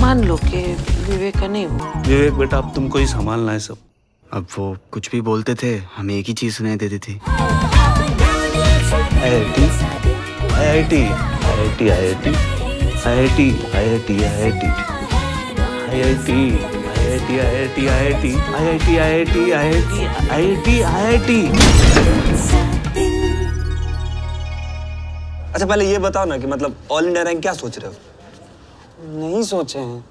मान लो कि विवेक का नहीं हुआ। विवेक बेटा, अब तुमको ही संभालना है सब। अब वो कुछ भी बोलते थे, हमें एक ही चीज सुनाई देती थी। IIT, IIT, IIT, IIT, IIT, IIT, IIT, IIT, IIT, IIT, IIT, IIT, IIT, अच्छा पहले ये बताओ ना कि मतलब ऑल इंडिया रैंक क्या सोच रहे हो? नहीं सोचे हैं।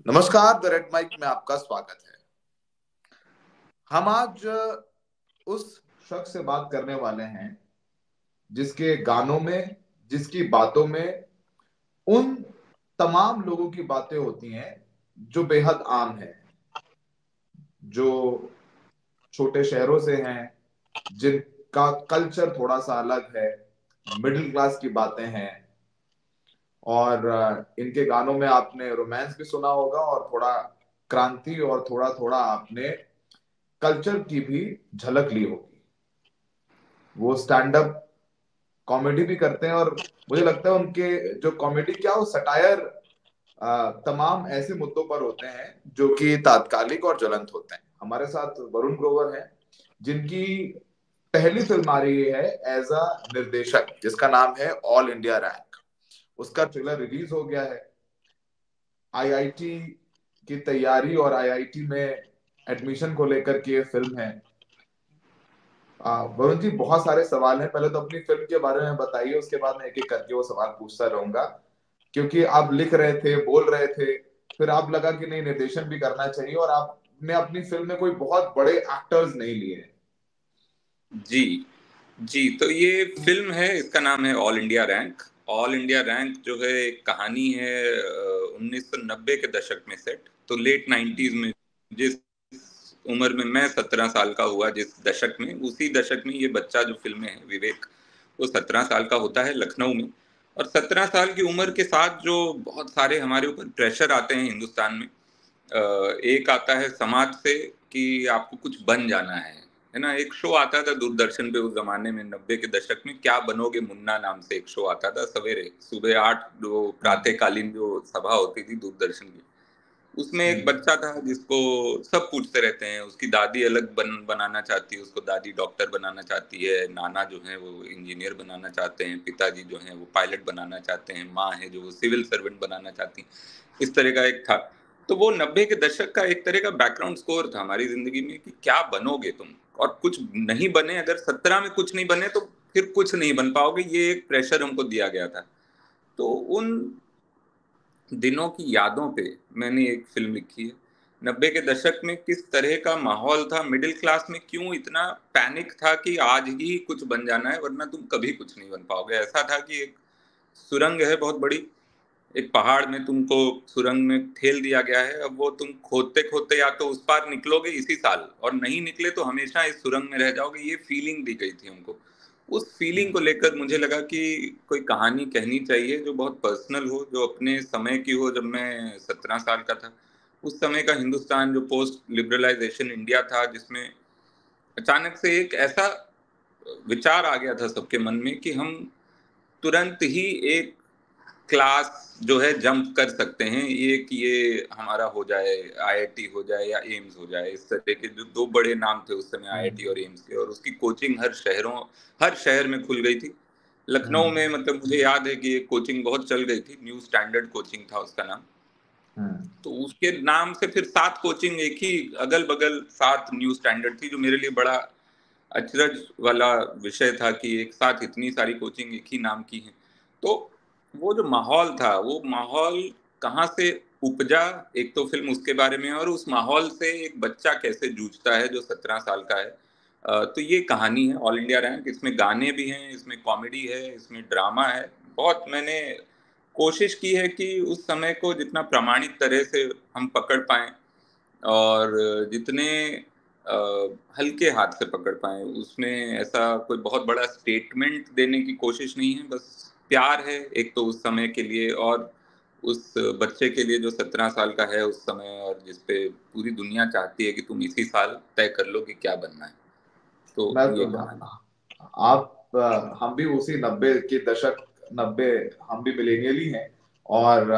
नमस्कार, द रेड माइक में आपका स्वागत है। हम आज उस शख्स से बात करने वाले हैं जिसके गानों में, जिसकी बातों में उन तमाम लोगों की बातें होती हैं जो बेहद आम है, जो छोटे शहरों से हैं, जिनका कल्चर थोड़ा सा अलग है, मिडिल क्लास की बातें हैं। और इनके गानों में आपने रोमांस भी सुना होगा और थोड़ा क्रांति और थोड़ा थोड़ा आपने कल्चर की भी झलक ली होगी। वो स्टैंड अप कॉमेडी भी करते हैं और मुझे लगता है उनके जो कॉमेडी क्या वो सटायर तमाम ऐसे मुद्दों पर होते हैं जो कि तात्कालिक और ज्वलंत होते हैं। हमारे साथ वरुण ग्रोवर है, जिनकी पहली फिल्म आ रही है एज अ निर्देशक, जिसका नाम है ऑल इंडिया रैंक। उसका ट्रेलर रिलीज हो गया है। आईआईटी की तैयारी और आईआईटी में एडमिशन को लेकर के ये फिल्म है। वरुण जी, बहुत सारे सवाल हैं। पहले तो अपनी फिल्म के बारे में बताइए, उसके बाद मैं एक एक करके वो सवाल पूछता रहूंगा, क्योंकि आप लिख रहे थे, बोल रहे थे, फिर आप लगा कि नहीं निर्देशन भी करना चाहिए, और आपने अपनी फिल्म में कोई बहुत बड़े एक्टर्स नहीं लिए। जी जी, तो ये फिल्म है, इसका नाम है all India rank. All India rank जो है एक कहानी है 1990 के दशक में सेट। तो लेट 90s में, जिस उम्र में मैं 17 साल का हुआ, जिस दशक में, उसी दशक में ये बच्चा जो फिल्म में है विवेक, वो 17 साल का होता है लखनऊ में। और 17 साल की उम्र के साथ जो बहुत सारे हमारे ऊपर प्रेशर आते हैं हिंदुस्तान में। एक आता है समाज से कि आपको कुछ बन जाना है ना। एक शो आता था दूरदर्शन पे उस जमाने में, 90 के दशक में, क्या बनोगे मुन्ना नाम से एक शो आता था सवेरे सुबह 8, जो प्रातःकालीन जो सभा होती थी दूरदर्शन की। उसमें एक बच्चा था जिसको सब पूछते रहते हैं। उसकी दादी अलग बनाना चाहती है, उसको दादी डॉक्टर बनाना चाहती है, नाना जो है वो इंजीनियर बनाना चाहते हैं, पिताजी जो है वो पायलट बनाना चाहते हैं, माँ है जो वो सिविल सर्वेंट बनाना चाहती है। इस तरह का एक था। तो वो 90 के दशक का एक तरह का बैकग्राउंड स्कोर था हमारी जिंदगी में कि क्या बनोगे तुम, और कुछ नहीं बने, अगर 17 में कुछ नहीं बने तो फिर कुछ नहीं बन पाओगे। ये एक प्रेशर हमको दिया गया था। तो उन दिनों की यादों पे मैंने एक फिल्म लिखी है। 90 के दशक में किस तरह का माहौल था, मिडिल क्लास में क्यों इतना पैनिक था कि आज ही कुछ बन जाना है वरना तुम कभी कुछ नहीं बन पाओगे। ऐसा था कि एक सुरंग है बहुत बड़ी, एक पहाड़ में तुमको सुरंग में ठेल दिया गया है। अब वो तुम खोदते खोदते या तो उस पार निकलोगे इसी साल, और नहीं निकले तो हमेशा इस सुरंग में रह जाओगे। ये फीलिंग दी गई थी हमको। उस फीलिंग को लेकर मुझे लगा कि कोई कहानी कहनी चाहिए जो बहुत पर्सनल हो, जो अपने समय की हो। जब मैं 17 साल का था, उस समय का हिंदुस्तान जो पोस्ट लिबरलाइजेशन इंडिया था, जिसमें अचानक से एक ऐसा विचार आ गया था सबके मन में कि हम तुरंत ही एक क्लास जो है जंप कर सकते हैं, ये कि ये हमारा हो जाए, आईआईटी हो जाए या एम्स हो जाए। इस तरह के जो दो बड़े नाम थे उस समय, आईआईटी और एम्स के, और उसकी कोचिंग हर शहर में खुल गई थी। लखनऊ में मतलब मुझे याद है कि एक कोचिंग बहुत चल गई थी, न्यू स्टैंडर्ड कोचिंग था उसका नाम। तो उसके नाम से फिर 7 कोचिंग, एक ही अगल बगल 7 न्यू स्टैंडर्ड थी, जो मेरे लिए बड़ा अचरज वाला विषय था कि एक साथ इतनी सारी कोचिंग एक ही नाम की हैं। तो वो जो माहौल था, वो माहौल कहाँ से उपजा, एक तो फिल्म उसके बारे में, और उस माहौल से एक बच्चा कैसे जूझता है जो 17 साल का है। तो ये कहानी है ऑल इंडिया रैंक। इसमें गाने भी हैं, इसमें कॉमेडी है, इसमें ड्रामा है। बहुत मैंने कोशिश की है कि उस समय को जितना प्रामाणिक तरह से हम पकड़ पाएं और जितने हल्के हाथ से पकड़ पाए। उसमें ऐसा कोई बहुत बड़ा स्टेटमेंट देने की कोशिश नहीं है, बस प्यार है एक तो उस समय के लिए, और उस बच्चे के लिए जो 17 साल का है उस समय, और जिसपे पूरी दुनिया चाहती है कि तुम इसी साल तय कर लो कि क्या बनना है। तो मैं ये कहानी हम भी उसी 90 के दशक 90 हम भी मिलेनियल ही हैं और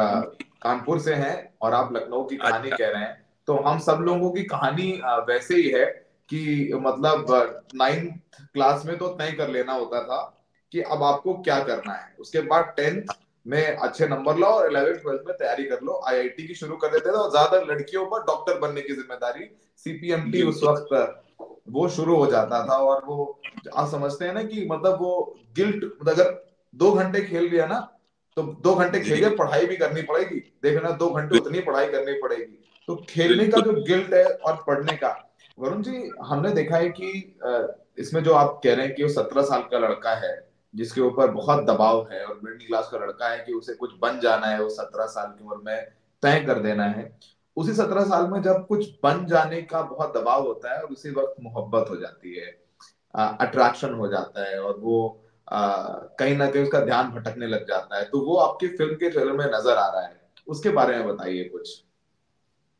कानपुर से हैं और आप लखनऊ की कहानी अच्छा। कह रहे हैं। तो हम सब लोगों की कहानी वैसे ही है कि मतलब 9th क्लास में तो तय कर लेना होता था कि अब आपको क्या करना है, उसके बाद 10th में अच्छे नंबर लाओ और 11th 12th में तैयारी कर लो, आईआईटी की शुरू कर देते थे और ज्यादा लड़कियों पर डॉक्टर बनने की जिम्मेदारी, सीपीएमटी उस वक्त वो शुरू हो जाता था। और वो आप समझते हैं ना कि मतलब वो गिल्ट, मतलब अगर 2 घंटे खेल लिया ना तो 2 घंटे खेलिए, पढ़ाई भी करनी पड़ेगी, देखना 2 घंटे उतनी पढ़ाई करनी पड़ेगी। तो खेलने का जो गिल्ट है और पढ़ने का, वरुण जी हमने देखा है कि इसमें जो आप कह रहे हैं कि वो 17 साल का लड़का है जिसके ऊपर बहुत दबाव है और मिडिल क्लास का लड़का है कि उसे कुछ बन जाना है, वो 17 साल की उम्र में तय कर देना है। उसी 17 साल में जब कुछ बन जाने का बहुत दबाव होता है और उसी वक्त मोहब्बत हो जाती है, अट्रैक्शन हो जाता है और वो कहीं ना कहीं उसका ध्यान भटकने लग जाता है। तो वो आपकी फिल्म के ट्रेलर में नजर आ रहा है, उसके बारे में बताइए कुछ।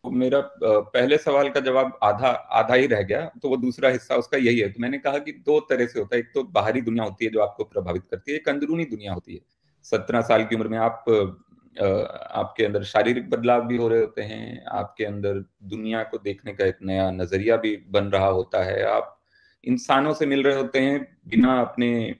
मेरा पहले सवाल का जवाब आधा आधा ही रह गया, तो वो दूसरा हिस्सा उसका यही है। तो मैंने कहा कि दो तरह से होता है, एक तो बाहरी दुनिया होती है जो आपको प्रभावित करती है, एक अंदरूनी दुनिया होती है। 17 साल की उम्र में आपके अंदर शारीरिक बदलाव भी हो रहे होते हैं, आपके अंदर दुनिया को देखने का एक नया नजरिया भी बन रहा होता है, आप इंसानों से मिल रहे होते हैं बिना अपने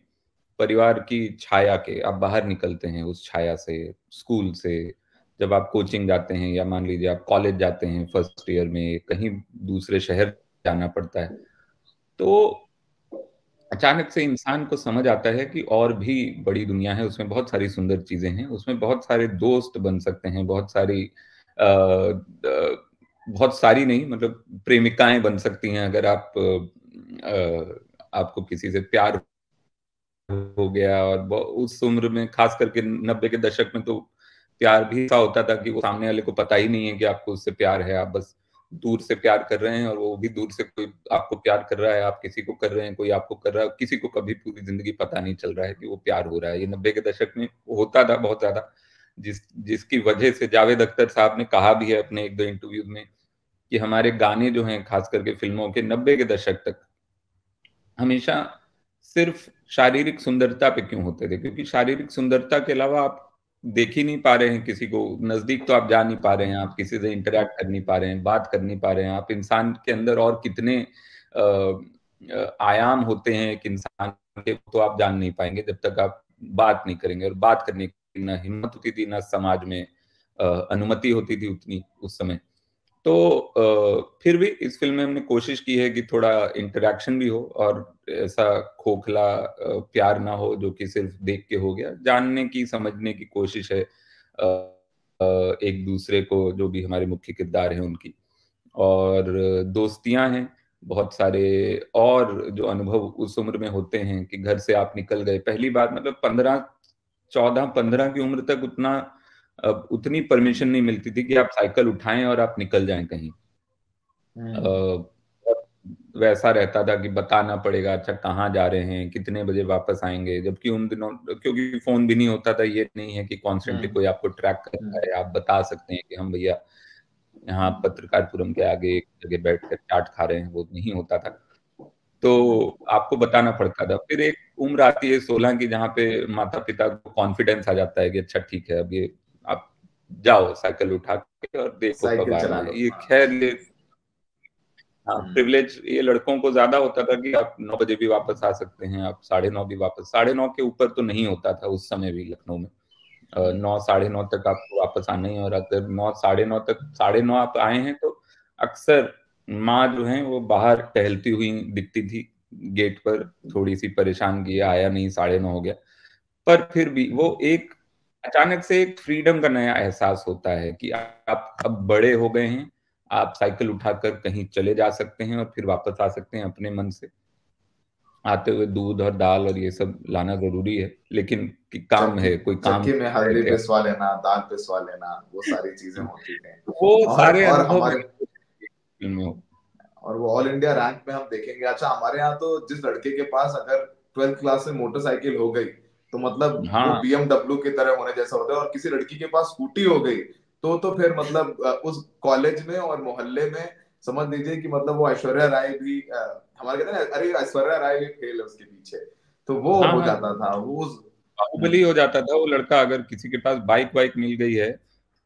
परिवार की छाया के। आप बाहर निकलते हैं उस छाया से, स्कूल से, जब आप कोचिंग जाते हैं या मान लीजिए आप कॉलेज जाते हैं फर्स्ट ईयर में, कहीं दूसरे शहर जाना पड़ता है, तो अचानक से इंसान को समझ आता है कि और भी बड़ी दुनिया है, उसमें बहुत सारी सुंदर चीजें हैं, उसमें बहुत सारे दोस्त बन सकते हैं, बहुत सारी नहीं, मतलब प्रेमिकाएं बन सकती हैं अगर आपको किसी से प्यार हो गया। और उस उम्र में खास करके 90 के दशक में तो प्यार भी ऐसा होता था कि वो सामने वाले को पता ही नहीं है कि आपको उससे प्यार है, आप बस दूर से प्यार कर रहे हैं और वो भी दूर से कोई आपको प्यार कर रहा है, आप किसी को कर रहे हैं, कोई आपको कर रहा है, किसी को कभी पूरी जिंदगी पता नहीं चल रहा है कि वो प्यार हो रहा है। ये 90 के दशक में होता था बहुत ज्यादा, जिसकी वजह से जावेद अख्तर साहब ने कहा भी है अपने 1-2 इंटरव्यूज में कि हमारे गाने जो हैं खास करके फिल्मों के 90 के दशक तक हमेशा सिर्फ शारीरिक सुंदरता पे क्यों होते थे, क्योंकि शारीरिक सुंदरता के अलावा आप देख ही नहीं पा रहे हैं किसी को, नजदीक तो आप जा नहीं पा रहे हैं, आप किसी से इंटरेक्ट कर नहीं पा रहे हैं, बात कर नहीं पा रहे हैं। आप इंसान के अंदर और कितने आयाम होते हैं एक इंसान के, तो आप जान नहीं पाएंगे जब तक आप बात नहीं करेंगे। और बात करने की ना हिम्मत होती थी, ना समाज में अनुमति होती थी उतनी उस समय। तो फिर भी इस फिल्म में हमने कोशिश की है कि थोड़ा इंटरेक्शन भी हो और ऐसा खोखला प्यार ना हो जो कि सिर्फ देख के हो गया। जानने की, समझने की कोशिश है एक दूसरे को, जो भी हमारे मुख्य किरदार हैं उनकी, और दोस्तियां हैं बहुत सारे, और जो अनुभव उस उम्र में होते हैं कि घर से आप निकल गए पहली बार, मतलब 14-15 की उम्र तक उतनी परमिशन नहीं मिलती थी कि आप साइकिल उठाएं और आप निकल जाएं कहीं। वैसा रहता था कि बताना पड़ेगा, अच्छा कहाँ जा रहे हैं, कितने बजे वापस आएंगे, जबकि उन दिनों क्योंकि फोन भी नहीं होता था, ये नहीं है कि कॉन्स्टेंटली कोई आपको ट्रैक कर रहा है, आप बता सकते हैं कि हम भैया यहाँ पत्रकारपुरम के आगे एक जगह बैठ कर चाट खा रहे हैं, वो नहीं होता था। तो आपको बताना पड़ता था। फिर एक उम्र आती है 16 की, जहाँ पे माता पिता को कॉन्फिडेंस आ जाता है कि अच्छा ठीक है, अब ये आप जाओ साइकिल उठा के और देखो कब आना है। ये खैर ये प्रिविलेज ये लड़कों को ज्यादा होता था कि आप 9 बजे भी वापस आ सकते हैं, आप 9:30 भी वापस, 9:30 के ऊपर तो नहीं होता था उस समय भी लखनऊ में। 9, 9:30 तक आपको वापस आना ही। और अगर 9, 9:30 तक 9:30 आप आए हैं तो अक्सर माँ जो है वो बाहर टहलती हुई दिखती थी गेट पर, थोड़ी सी परेशान की आया नहीं, 9:30 हो गया। पर फिर भी वो एक अचानक से एक फ्रीडम का नया एहसास होता है कि आप अब बड़े हो गए हैं, आप साइकिल उठाकर कहीं चले जा सकते हैं और फिर वापस आ सकते हैं अपने मन से। आते हुए दूध और दाल और ये सब लाना जरूरी है, लेकिन काम है, कोई काम में हल्दी पिसवा लेना, दाल पिसवा लेना, वो सारी चीजें होती हैं। वो सारे और वो ऑल इंडिया रैंक में हम देखेंगे। अच्छा, हमारे यहाँ तो जिस लड़के के पास अगर 12th क्लास में मोटरसाइकिल हो गई तो मतलब वो हाँ BMW की तरह होने जैसा होता है। और किसी लड़की के पास स्कूटी हो गई तो फिर मतलब उस कॉलेज में और मोहल्ले में समझ लीजिए कि मतलब वो ऐश्वर्या राय भी हमारे कहते हैं ना, अरे ऐश्वर्या राय भी फेल है उसके पीछे, तो वो हाँ हो हाँ, जाता था वो बाहुबली हो जाता था वो लड़का। अगर किसी के पास बाइक वाइक मिल गई है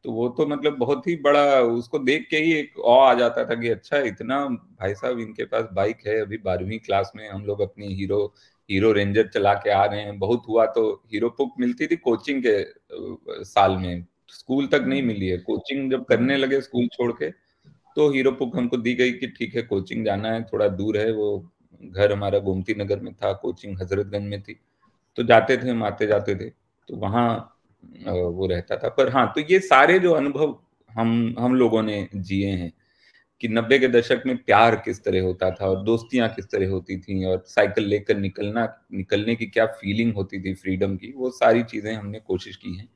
तो वो तो मतलब बहुत ही बड़ा, उसको देख के ही एक ऑ आ जाता था कि अच्छा इतना भाई साहब इनके पास बाइक है, अभी 12वीं क्लास में हम लोग अपनी हीरो हीरो रेंजर चला के आ रहे हैं। बहुत हुआ तो हीरो पुक मिलती थी कोचिंग के साल में, स्कूल तक नहीं मिली है। कोचिंग जब करने लगे स्कूल छोड़ के तो हीरो पुक हमको दी गई कि ठीक है कोचिंग जाना है, थोड़ा दूर है वो, घर हमारा गोमती नगर में था, कोचिंग हजरतगंज में थी। तो जाते थे, हम आते जाते थे, तो वहाँ वो रहता था। पर हाँ, तो ये सारे जो अनुभव हम लोगों ने जिए हैं कि 90 के दशक में प्यार किस तरह होता था और दोस्तियां किस तरह होती थी और साइकिल लेकर निकलने की क्या फीलिंग होती थी फ्रीडम की, वो सारी चीजें हमने कोशिश की हैं।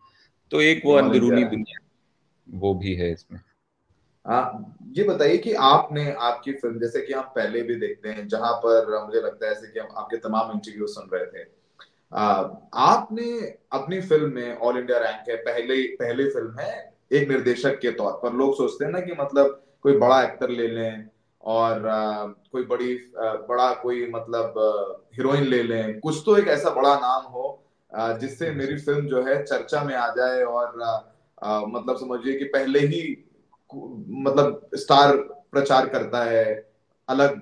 तो एक वो ऑल इंडिया अंदरूनी रैंक। दुनिया वो भी है इसमें। ये बताइए कि आपने आपकी फिल्म, जैसे कि हम पहले भी देखते हैं जहां पर मुझे लगता है ऐसे कि हम आपके तमाम इंटरव्यू सुन रहे थे, आपने अपनी फिल्म में ऑल इंडिया रैंक है, पहले पहली फिल्म है एक निर्देशक के तौर पर। लोग सोचते हैं ना कि मतलब कोई बड़ा एक्टर ले लें और कोई बड़ा कोई मतलब हीरोइन ले लें, कुछ तो एक ऐसा बड़ा नाम हो जिससे मेरी फिल्म जो है चर्चा में आ जाए और मतलब समझिए कि पहले ही मतलब स्टार प्रचार करता है, अलग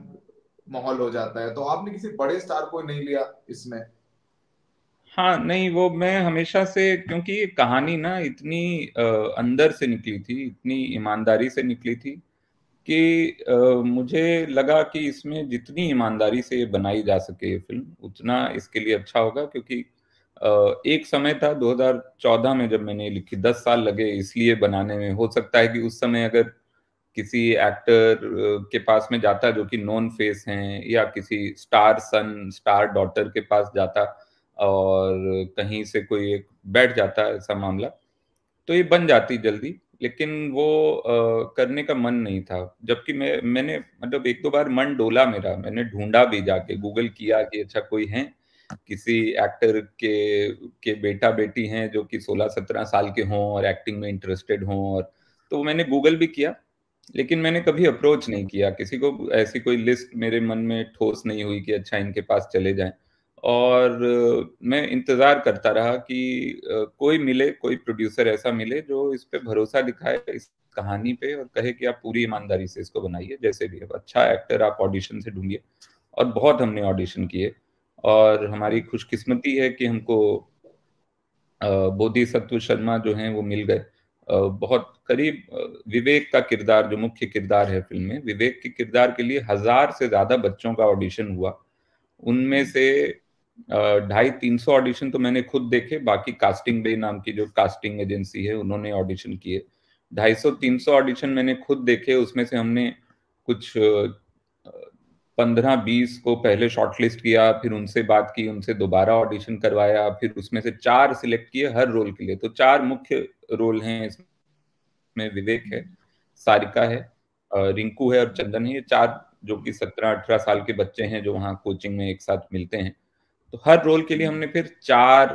माहौल हो जाता है। तो आपने किसी बड़े स्टार को नहीं लिया इसमें? हाँ नहीं, वो मैं हमेशा से, क्योंकि ये कहानी ना इतनी अंदर से निकली थी, इतनी ईमानदारी से निकली थी कि मुझे लगा कि इसमें जितनी ईमानदारी से ये बनाई जा सके ये फिल्म उतना इसके लिए अच्छा होगा। क्योंकि एक समय था 2014 में जब मैंने ये लिखी, 10 साल लगे इसलिए बनाने में। हो सकता है कि उस समय अगर किसी एक्टर के पास में जाता जो कि नोन फेस हैं, या किसी स्टार सन स्टार डॉटर के पास जाता और कहीं से कोई एक बैठ जाता ऐसा मामला, तो ये बन जाती जल्दी। लेकिन वो करने का मन नहीं था। जबकि मैंने मतलब एक दो बार मन डोला मेरा, मैंने ढूंढा भी, जाके गूगल किया कि अच्छा कोई है किसी एक्टर के बेटा बेटी हैं जो कि 16-17 साल के हों और एक्टिंग में इंटरेस्टेड हों। और तो मैंने गूगल भी किया, लेकिन मैंने कभी अप्रोच नहीं किया किसी को। ऐसी कोई लिस्ट मेरे मन में ठोस नहीं हुई कि अच्छा इनके पास चले जाएं। और मैं इंतजार करता रहा कि कोई मिले, कोई प्रोड्यूसर ऐसा मिले जो इस पे भरोसा दिखाए, इस कहानी पे, और कहे कि आप पूरी ईमानदारी से इसको बनाइए, जैसे भी है अच्छा एक्टर आप ऑडिशन से ढूंढिए। और बहुत हमने ऑडिशन किए, और हमारी खुशकिस्मती है कि हमको बोधिसत्व शर्मा जो हैं वो मिल गए। बहुत करीब विवेक का किरदार, जो मुख्य किरदार है फिल्म में, विवेक के किरदार के लिए 1000 से ज्यादा बच्चों का ऑडिशन हुआ। उनमें से 250-300 ऑडिशन तो मैंने खुद देखे, बाकी कास्टिंग बे नाम की जो कास्टिंग एजेंसी है उन्होंने ऑडिशन किए। 250-300 ऑडिशन मैंने खुद देखे। उसमें से हमने कुछ 15-20 को पहले शॉर्टलिस्ट किया, फिर उनसे बात की, उनसे दोबारा ऑडिशन करवाया, फिर उसमें से 4 सिलेक्ट किए हर रोल के लिए। तो 4 मुख्य रोल हैं इसमें, विवेक है, सारिका है, रिंकू है और चंदन है। ये 4 जो कि 17-18 साल के बच्चे हैं जो वहाँ कोचिंग में एक साथ मिलते हैं। तो हर रोल के लिए हमने फिर 4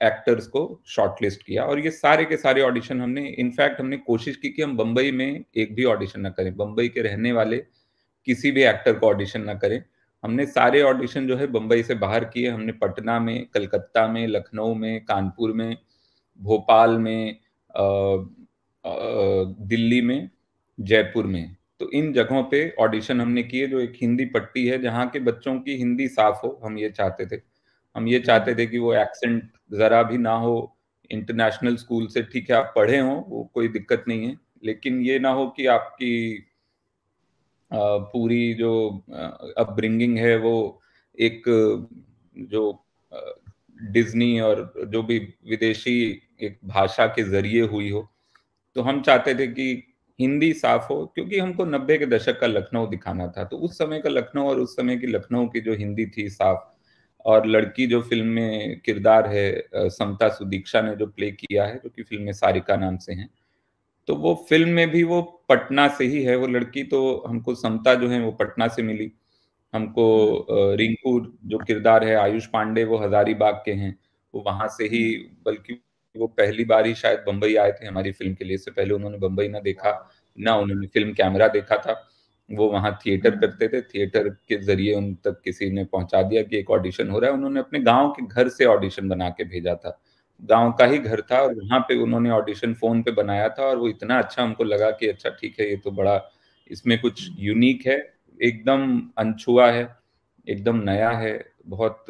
एक्टर्स को शॉर्टलिस्ट किया, और ये सारे के सारे ऑडिशन हमने, इनफैक्ट हमने कोशिश की कि हम बम्बई में एक भी ऑडिशन ना करें, बम्बई के रहने वाले किसी भी एक्टर को ऑडिशन ना करें। हमने सारे ऑडिशन जो है बम्बई से बाहर किए। हमने पटना में, कलकत्ता में, लखनऊ में, कानपुर में, भोपाल में, दिल्ली में, जयपुर में, तो इन जगहों पे ऑडिशन हमने किए। जो एक हिंदी पट्टी है जहाँ के बच्चों की हिंदी साफ हो, हम ये चाहते थे। हम ये चाहते थे कि वो एक्सेंट जरा भी ना हो। इंटरनेशनल स्कूल से ठीक है आप पढ़े हो, वो कोई दिक्कत नहीं है, लेकिन ये ना हो कि आपकी पूरी जो अपब्रिंगिंग है वो एक जो डिज्नी और जो भी विदेशी एक भाषा के जरिए हुई हो। तो हम चाहते थे कि हिंदी साफ हो, क्योंकि हमको 90 के दशक का लखनऊ दिखाना था। तो उस समय का लखनऊ और उस समय की लखनऊ की जो हिंदी थी साफ, और लड़की जो फिल्म में किरदार है समता सुदीक्षा ने जो प्ले किया है, जो कि फिल्म में सारिका नाम से है, तो वो फिल्म में भी वो पटना से ही है वो लड़की। तो हमको समता जो है वो पटना से मिली। हमको रिंकू जो किरदार है आयुष पांडे, वो हजारीबाग के हैं। वो वहां से ही, बल्कि वो पहली बार ही शायद बम्बई आए थे हमारी फिल्म के लिए। इससे पहले उन्होंने बम्बई ना देखा, ना उन्होंने फिल्म कैमरा देखा था। वो वहाँ थिएटर करते थे, थिएटर के जरिए उन तक किसी ने पहुंचा दिया कि एक ऑडिशन हो रहा है। उन्होंने अपने गांव के घर से ऑडिशन बना के भेजा था, गांव का ही घर था, और वहां पे उन्होंने ऑडिशन फोन पे बनाया था, और वो इतना अच्छा हमको लगा कि अच्छा ठीक है, ये तो बड़ा, इसमें कुछ यूनिक है, एकदम अनछुआ है, एकदम नया है, बहुत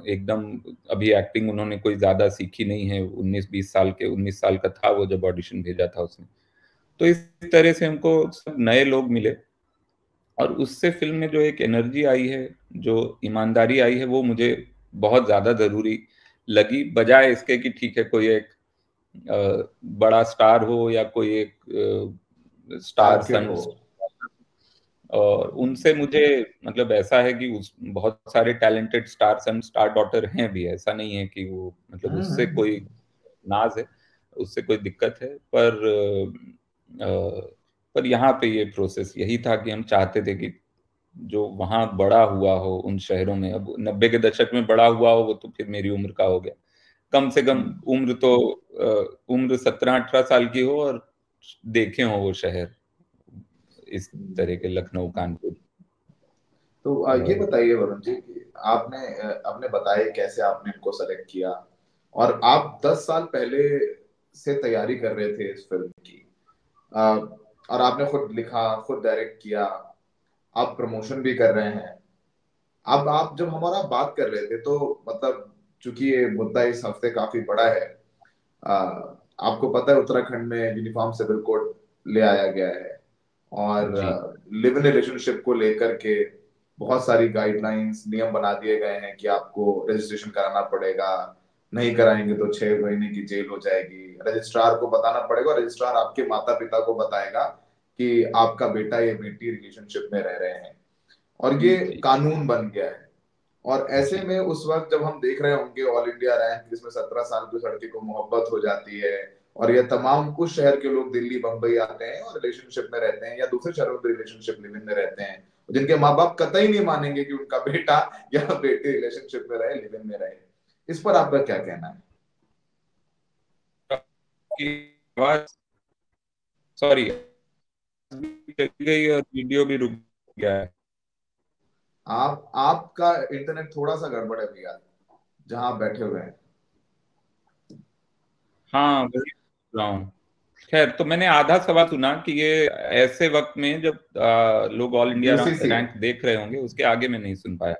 एकदम, अभी एक्टिंग उन्होंने कोई ज्यादा सीखी नहीं है, 19-20 साल के, 19 साल का था वो जब ऑडिशन भेजा था उसने। तो इस तरह से हमको सब नए लोग मिले, और उससे फिल्म में जो एक एनर्जी आई है, जो ईमानदारी आई है, वो मुझे बहुत ज्यादा जरूरी लगी, बजाय इसके कि ठीक है कोई एक बड़ा स्टार हो या कोई एक स्टार सन। और उनसे मुझे मतलब ऐसा है कि उस बहुत सारे टैलेंटेड स्टार सन स्टार डॉटर हैं भी, ऐसा नहीं है कि वो मतलब उससे कोई नाज है, उससे कोई दिक्कत है, पर यहाँ पे ये प्रोसेस यही था कि हम चाहते थे कि जो वहाँ बड़ा हुआ हो उन शहरों में, अब 90 के दशक में बड़ा हुआ हो वो तो फिर मेरी उम्र का हो गया, कम से कम उम्र तो उम्र 17-18 साल की हो, और देखे हो वो शहर, इस तरह के लखनऊ कानपुर। तो ये बताइए वरुण जी कि आपने बताया कैसे आपने इनको सेलेक्ट किया, और आप 10 साल पहले से तैयारी कर रहे थे इस फिल्म की, और आपने खुद लिखा, खुद डायरेक्ट किया, आप प्रमोशन भी कर रहे हैं। अब आप जब हमारा बात कर रहे थे तो मतलब चूंकि ये मुद्दा इस हफ्ते काफी बड़ा है, आपको पता है उत्तराखंड में यूनिफॉर्म सिविल कोड ले आया गया है, और लिव इन रिलेशनशिप को लेकर के बहुत सारी गाइडलाइंस, नियम बना दिए गए हैं कि आपको रजिस्ट्रेशन कराना पड़ेगा, नहीं कराएंगे तो 6 महीने की जेल हो जाएगी, रजिस्ट्रार को बताना पड़ेगा, रजिस्ट्रार आपके माता पिता को बताएगा कि आपका बेटा या बेटी रिलेशनशिप में रह रहे हैं, और ये कानून बन गया है। और ऐसे में उस वक्त जब हम देख रहे होंगे ऑल इंडिया रैंक, जिसमें 17 साल की लड़की को मोहब्बत हो जाती है, और ये तमाम कुछ शहर के लोग दिल्ली बंबई आते हैं और रिलेशनशिप में रहते हैं, या दूसरे शहरों में रिलेशनशिप लिव इन में रहते हैं, जिनके माँ बाप कतई नहीं मानेंगे कि उनका बेटा या बेटी रिलेशनशिप में रहे, लिव इन में रहे। इस पर आपका क्या कहना है? सॉरी, गई और वीडियो भी रुक गया है। आपका इंटरनेट थोड़ा सा गड़बड़ है भैया, जहां आप बैठे हुए हैं। हाँ वही रहा हूँ। खैर, तो मैंने आधा सवाल सुना कि ये ऐसे वक्त में जब लोग ऑल इंडिया रैंक देख रहे होंगे, उसके आगे मैं नहीं सुन पाया।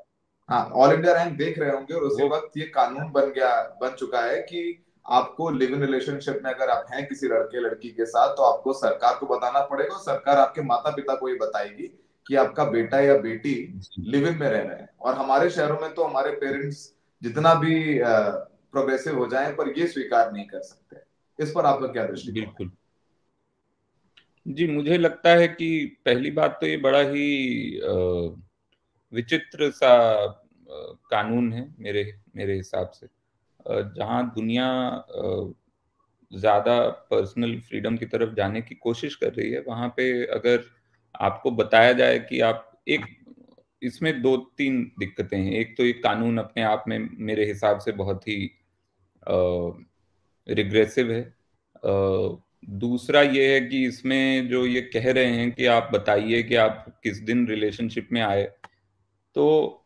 हाँ, ऑल इंडिया रैंक देख रहे होंगे, और उसी वक्त ये कानून बन चुका है कि आपको लिव इन रिलेशनशिप में अगर आप हैं किसी लड़के लड़की के साथ, तो आपको सरकार को बताना पड़ेगा, और सरकार आपके माता पिता को ये बताएगी कि आपका बेटा या बेटी लिव इन में रह रहे हैं। और हमारे शहरों में तो हमारे पेरेंट्स जितना भी प्रोग्रेसिव हो जाएं, पर ये स्वीकार नहीं कर सकते। इस पर आपका क्या दृष्टिकोण? बिल्कुल जी, मुझे लगता है कि पहली बात तो ये बड़ा ही विचित्र सा कानून है मेरे हिसाब से। जहां दुनिया ज्यादा पर्सनल फ्रीडम की तरफ जाने की कोशिश कर रही है, वहां पे अगर आपको बताया जाए कि आप एक, इसमें 2-3 दिक्कतें हैं। एक तो ये कानून अपने आप में मेरे हिसाब से बहुत ही रिग्रेसिव है। दूसरा ये है कि इसमें जो ये कह रहे हैं कि आप बताइए कि आप किस दिन रिलेशनशिप में आए, तो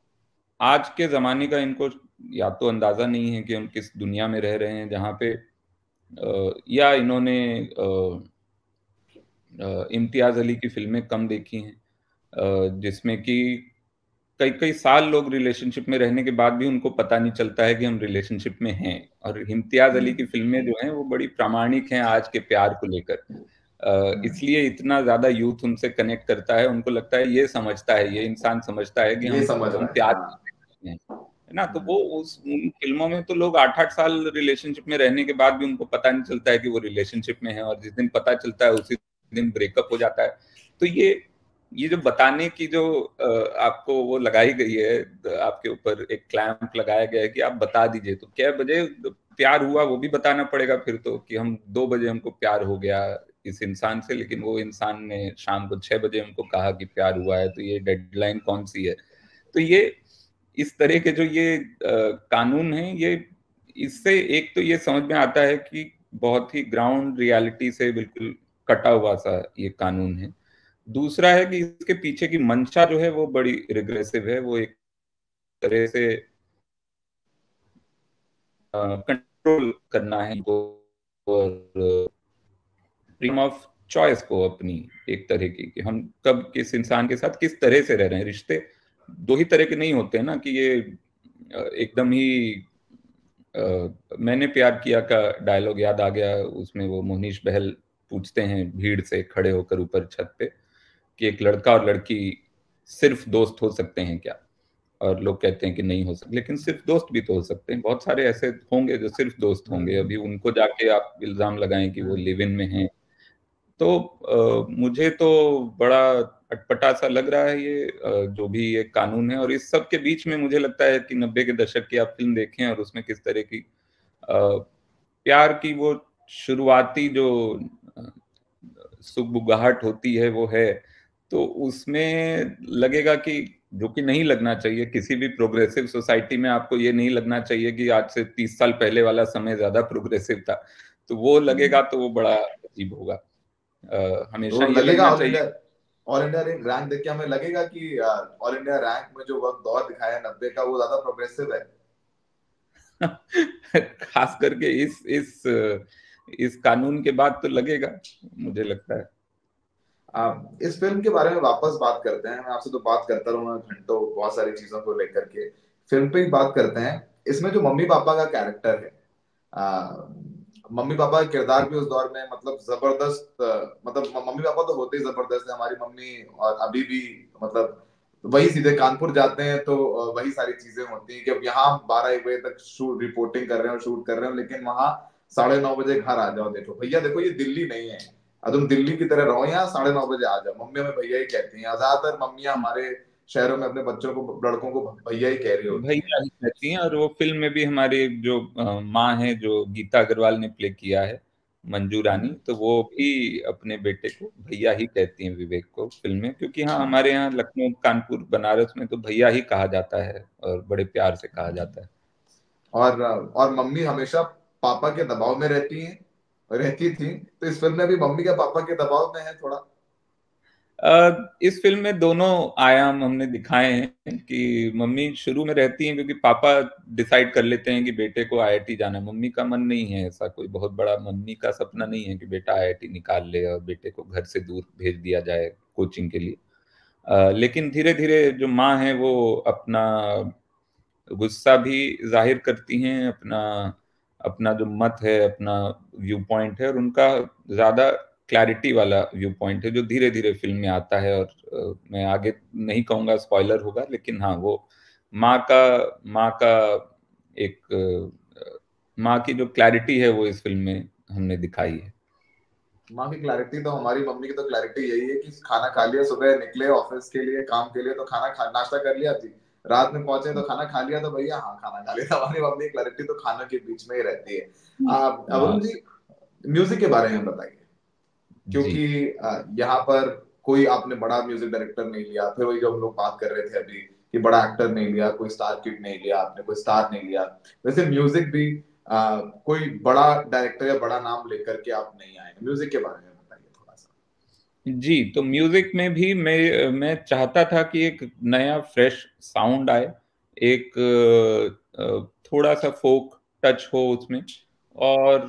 आज के ज़माने का इनको या तो अंदाज़ा नहीं है कि हम किस दुनिया में रह रहे हैं, जहाँ पे या इन्होंने इम्तियाज़ अली की फिल्में कम देखी हैं, जिसमें कि कई साल लोग रिलेशनशिप में रहने के बाद भी उनको पता नहीं चलता है कि हम रिलेशनशिप में हैं। और इम्तियाज अली की फिल्में जो हैं वो बड़ी प्रामाणिक हैं आज के प्यार को लेकर, इसलिए इतना ज्यादा यूथ उनसे कनेक्ट करता है। उनको लगता है ये समझता है, ये इंसान समझता है कि हम प्यार करते हैं, है ना। तो वो उन फिल्मों में तो लोग 8-8 साल रिलेशनशिप में रहने के बाद भी उनको पता नहीं चलता है कि वो रिलेशनशिप में है, और जिस दिन पता चलता है उसी दिन ब्रेकअप हो जाता है। तो ये जो बताने की जो आपको वो लगाई गई है, आपके ऊपर एक क्लैंप लगाया गया है कि आप बता दीजिए, तो क्या बजे प्यार हुआ वो भी बताना पड़ेगा फिर तो, कि हम 2 बजे हमको प्यार हो गया इस इंसान से, लेकिन वो इंसान ने शाम को 6 बजे हमको कहा कि प्यार हुआ है, तो ये डेडलाइन कौन सी है। तो ये इस तरह के जो ये कानून है, ये इससे एक तो ये समझ में आता है कि बहुत ही ग्राउंड रियलिटी से बिल्कुल कटा हुआ सा ये कानून है। दूसरा है कि इसके पीछे की मंशा जो है वो बड़ी रिग्रेसिव है, वो एक तरह से कंट्रोल करना है को, और फ्रीडम ऑफ चॉइस को अपनी एक तरह की, कि हम कब किस इंसान के साथ किस तरह से रह रहे हैं। रिश्ते दो ही तरह के नहीं होते हैं ना, कि ये एकदम ही मैंने प्यार किया का डायलॉग याद आ गया, उसमें वो मोहनीश बहल पूछते हैं भीड़ से खड़े होकर ऊपर छत पे कि एक लड़का और लड़की सिर्फ दोस्त हो सकते हैं क्या, और लोग कहते हैं कि नहीं हो सकते, लेकिन सिर्फ दोस्त भी तो हो सकते हैं। बहुत सारे ऐसे होंगे जो सिर्फ दोस्त होंगे, अभी उनको जाके आप इल्जाम लगाएं कि वो लिव इन में हैं। तो मुझे तो बड़ा अटपटा सा लग रहा है ये जो भी ये कानून है। और इस सब के बीच में मुझे लगता है कि 90 के दशक की आप फिल्म देखें और उसमें किस तरह की प्यार की वो शुरुआती जो सुगबुगाहट होती है वो है, तो उसमें लगेगा कि, जो कि नहीं लगना चाहिए किसी भी प्रोग्रेसिव सोसाइटी में, आपको ये नहीं लगना चाहिए कि आज से 30 साल पहले वाला समय ज्यादा प्रोग्रेसिव था, तो वो लगेगा तो वो बड़ा अजीब होगा। हमेशा तो ये लगेगा लगना चाहिए। ऑल इंडिया रैंक देख के हमें लगेगा कि ऑल इंडिया रैंक में जो वक्त दौर दिखाया है 90 का, वो ज्यादा प्रोग्रेसिव है। खास करके इस कानून के बाद तो लगेगा, मुझे लगता है। इस फिल्म के बारे में वापस बात करते हैं। मैं आपसे तो बात करता रहूंगा घंटों बहुत सारी चीजों को लेकर के। फिल्म पे ही बात करते हैं। इसमें जो मम्मी पापा का कैरेक्टर है, मम्मी पापा का किरदार भी उस दौर में मतलब जबरदस्त, मतलब मम्मी पापा तो होते ही जबरदस्त है। हमारी मम्मी और अभी भी मतलब वही सीधे कानपुर जाते हैं तो वही सारी चीजें होती हैं कि अब यहाँ 12-1 बजे तक शूट रिपोर्टिंग कर रहे हो, शूट कर रहे हो, लेकिन वहां 9:30 बजे घर आ जाओ। देखो भैया, देखो ये दिल्ली नहीं है, अब तुम दिल्ली की तरह रहो, यहाँ 9:30 बजे आ जाओ। मम्मी हमें भैया ही कहती हैं। ज्यादातर मम्मियां हमारे शहरों में अपने बच्चों को, लड़कों को भैया ही कह रही होती हैं। भैया ही कहती हैं। और वो फिल्म में भी हमारी जो माँ है, जो गीता अग्रवाल ने प्ले किया है, मंजू रानी, तो वो भी अपने बेटे को भैया ही कहती हैं, विवेक को, फिल्म में। क्योंकि हाँ, हमारे यहाँ लखनऊ, कानपुर, बनारस में तो भैया ही कहा जाता है और बड़े प्यार से कहा जाता है। और मम्मी हमेशा पापा के दबाव में रहती थी। तो इस फिल्म में भी मम्मी का पापा के दबाव में है थोड़ा। इस फिल्म में दोनों आयाम हमने दिखाए हैं कि मम्मी शुरू में रहती हैं क्योंकि पापा डिसाइड कर लेते हैं कि बेटे को आईआईटी जाना है। मम्मी का मन नहीं है, ऐसा कोई बहुत बड़ा मम्मी का सपना नहीं है कि बेटा आईआईटी निकाल ले और बेटे को घर से दूर भेज दिया जाए कोचिंग के लिए। लेकिन धीरे धीरे जो माँ है वो अपना गुस्सा भी जाहिर करती हैं, अपना जो मत है, अपना व्यू पॉइंट है, और उनका ज्यादा क्लैरिटी वाला व्यू पॉइंट है जो धीरे धीरे फिल्म में आता है। और मैं आगे नहीं कहूंगा, स्पॉइलर होगा, लेकिन हाँ, वो माँ का एक माँ की जो क्लैरिटी है वो इस फिल्म में हमने दिखाई है। माँ की क्लैरिटी तो, हमारी मम्मी की तो क्लैरिटी यही है कि खाना खा लिया, सुबह निकले ऑफिस के लिए, काम के लिए, तो नाश्ता कर लिया थी, रात में पहुंचे तो खाना खा लिया, तो भैया हाँ खाना खा लिया। हमारी मम्मी की क्लैरिटी तो खानों के बीच में ही रहती है। अरुण जी, म्यूजिक के बारे में बताइए, क्योंकि यहाँ पर कोई आपने बड़ा म्यूजिक डायरेक्टर नहीं लिया। फिर वही जो हम लोग बात कर रहे थे अभी कि बड़ा एक्टर नहीं लिया, कोई स्टार किड नहीं लिया आपने, कोई स्टार नहीं लिया। वैसे म्यूजिक भी कोई बड़ा डायरेक्टर या बड़ा नाम लेकर के आप नहीं आए। म्यूजिक के बारे में बताइए थोड़ा सा। जी, तो म्यूजिक में भी मैं चाहता था कि एक नया फ्रेश साउंड आए, एक थोड़ा सा फोक टच हो उसमें। और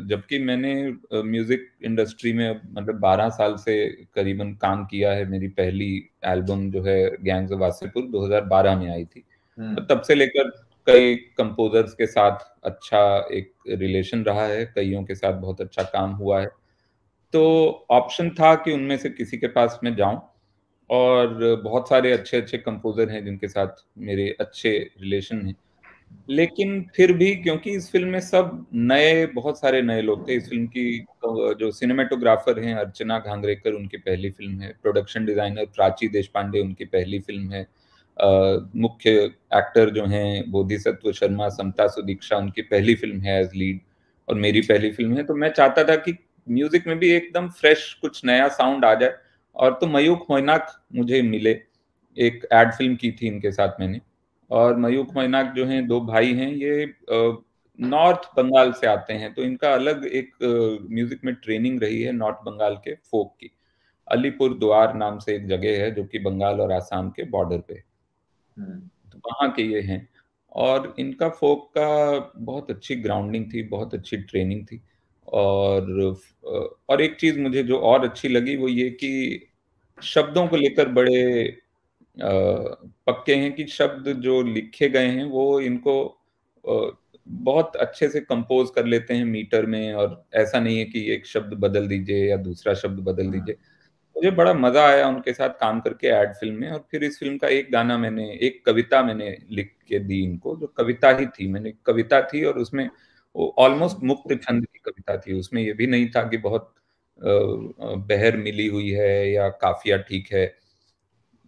जबकि मैंने म्यूजिक इंडस्ट्री में मतलब 12 साल से करीबन काम किया है। मेरी पहली एल्बम जो है गैंग्स ऑफ वासेपुर 2012 में आई थी। तो तब से लेकर कई कंपोजर्स के साथ अच्छा एक रिलेशन रहा है, कईयों के साथ बहुत अच्छा काम हुआ है। तो ऑप्शन था कि उनमें से किसी के पास मैं जाऊं, और बहुत सारे अच्छे अच्छे कंपोजर हैं जिनके साथ मेरे अच्छे रिलेशन हैं। लेकिन फिर भी क्योंकि इस फिल्म में सब नए, बहुत सारे नए लोग थे। इस फिल्म की जो सिनेमेटोग्राफर हैं अर्चना घांगरेकर, उनकी पहली फिल्म है। प्रोडक्शन डिजाइनर प्राची देशपांडे, उनकी पहली फिल्म है। मुख्य एक्टर जो हैं बोधिसत्व शर्मा, समता सुदीक्षा, उनकी पहली फिल्म है एज लीड, और मेरी पहली फिल्म है। तो मैं चाहता था कि म्यूजिक में भी एकदम फ्रेश कुछ नया साउंड आ जाए। और तो मयूख मोइनाक मुझे मिले, एक एड फिल्म की थी इनके साथ मैंने। और मयूख मोइनाक जो हैं, दो भाई हैं, ये नॉर्थ बंगाल से आते हैं, तो इनका अलग एक म्यूजिक में ट्रेनिंग रही है नॉर्थ बंगाल के फोक की। अलीपुर द्वार नाम से एक जगह है जो कि बंगाल और आसाम के बॉर्डर पे, तो वहाँ के ये हैं। और इनका फोक का बहुत अच्छी ग्राउंडिंग थी, बहुत अच्छी ट्रेनिंग थी। और एक चीज मुझे जो और अच्छी लगी वो ये कि शब्दों को लेकर बड़े पक्के हैं कि शब्द जो लिखे गए हैं वो इनको बहुत अच्छे से कंपोज कर लेते हैं मीटर में, और ऐसा नहीं है कि एक शब्द बदल दीजिए या दूसरा शब्द बदल दीजिए। मुझे बड़ा मजा आया उनके साथ काम करके एड फिल्म में। और फिर इस फिल्म का एक कविता मैंने लिख के दी इनको, जो कविता ही थी, कविता थी और उसमें वो ऑलमोस्ट मुक्त छंद की कविता थी। उसमें ये भी नहीं था कि बहुत बहर मिली हुई है या काफिया ठीक है,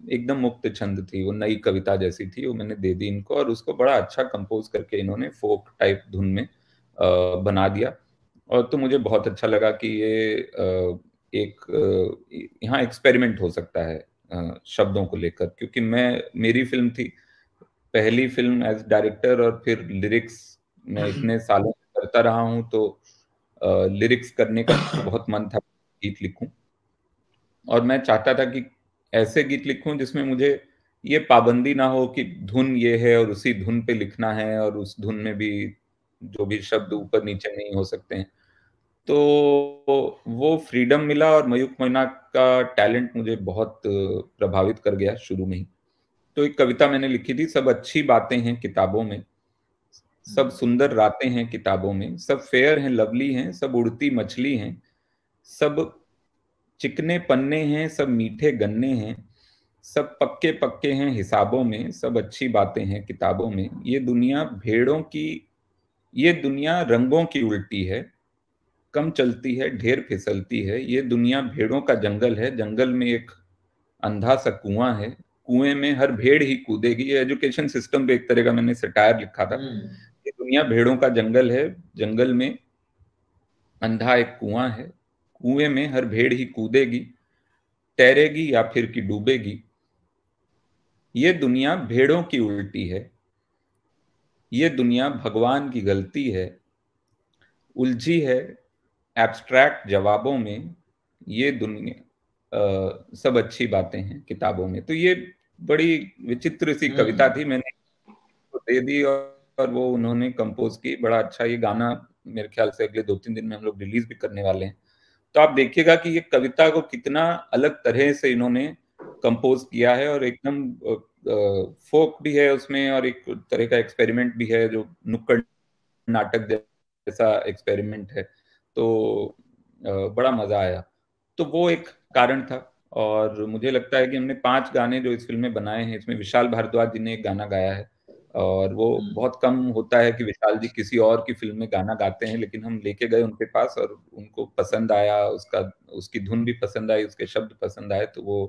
एकदम मुक्त छंद थी, वो नई कविता जैसी थी। वो मैंने दे दी इनको और उसको बड़ा अच्छा कंपोज करके इन्होंने फोक टाइप धुन में बना दिया। और तो मुझे बहुत अच्छा लगा कि ये यहाँ एक्सपेरिमेंट हो सकता है शब्दों को लेकर, क्योंकि मेरी फिल्म थी, पहली फिल्म एज डायरेक्टर, और फिर लिरिक्स मैं इतने सालों से करता रहा हूँ, तो लिरिक्स करने का बहुत मन था, गीत लिखूं। और मैं चाहता था कि ऐसे गीत लिखूं जिसमें मुझे ये पाबंदी ना हो कि धुन ये है और उसी धुन पे लिखना है, और उस धुन में भी जो भी शब्द ऊपर नीचे नहीं हो सकते हैं। तो वो फ्रीडम मिला, और मयूख मोइना का टैलेंट मुझे बहुत प्रभावित कर गया शुरू में ही। तो एक कविता मैंने लिखी थी, सब अच्छी बातें हैं किताबों में, सब सुंदर रातें हैं किताबों में, सब फेयर हैं लवली हैं, सब उड़ती मछली हैं, सब चिकने पन्ने हैं, सब मीठे गन्ने हैं, सब पक्के पक्के हैं हिसाबों में, सब अच्छी बातें हैं किताबों में। ये दुनिया रंगों की उल्टी है, कम चलती है ढेर फिसलती है। ये दुनिया भेड़ों का जंगल है, जंगल में एक अंधा सा कुआं है, कुएं में हर भेड़ ही कूदेगी। ये एजुकेशन सिस्टम पे एक तरह का मैंने सटायर लिखा था। ये दुनिया भेड़ों का जंगल है, जंगल में अंधा एक कुआं है, कुएं में हर भेड़ ही कूदेगी, तैरेगी या फिर कि डूबेगी। ये दुनिया भेड़ों की उल्टी है, ये दुनिया भगवान की गलती है, उलझी है एब्स्ट्रैक्ट जवाबों में। ये दुनिया सब अच्छी बातें हैं किताबों में। तो ये बड़ी विचित्र सी कविता थी, मैंने दे दी और वो उन्होंने कंपोज की। बड़ा अच्छा, ये गाना मेरे ख्याल से अगले 2-3 दिन में हम लोग रिलीज भी करने वाले हैं। तो आप देखिएगा कि ये कविता को कितना अलग तरह से इन्होंने कंपोज किया है, और एकदम फोक भी है उसमें, और एक तरह का एक्सपेरिमेंट भी है जो नुक्कड़ नाटक जैसा एक्सपेरिमेंट है। तो बड़ा मजा आया। तो वो एक कारण था। और मुझे लगता है कि हमने 5 गाने जो इस फिल्म में बनाए हैं, इसमें विशाल भारद्वाज जी ने एक गाना गाया है, और वो बहुत कम होता है कि विशाल जी किसी और की फिल्म में गाना गाते हैं, लेकिन हम लेके गए उनके पास और उनको पसंद आया, उसकी धुन भी पसंद आई, उसके शब्द पसंद आए, तो वो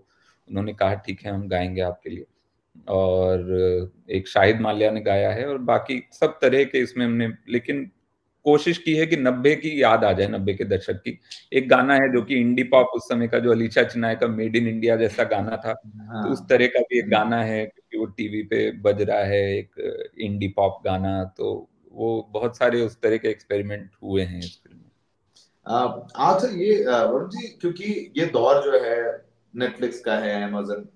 उन्होंने कहा ठीक है हम गाएंगे आपके लिए। और एक शाहिद माल्या ने गाया है, और बाकी सब तरह के इसमें हमने लेकिन कोशिश की है कि 90 की याद आ जाए, 90 के दशक की। एक गाना है जो कि इंडी पॉप उस समय का, जो अलीशा चिनाय का मेड इन इंडिया जैसा गाना था, तो उस तरह का भी एक गाना है, क्योंकि वो टीवी पे बज रहा है, एक इंडी पॉप गाना। तो वो बहुत सारे उस तरह के एक्सपेरिमेंट हुए हैं इस फिल्म में। आज ये वरुण जी, क्योंकि ये दौर जो है नेटफ्लिक्स का है, अमेज़न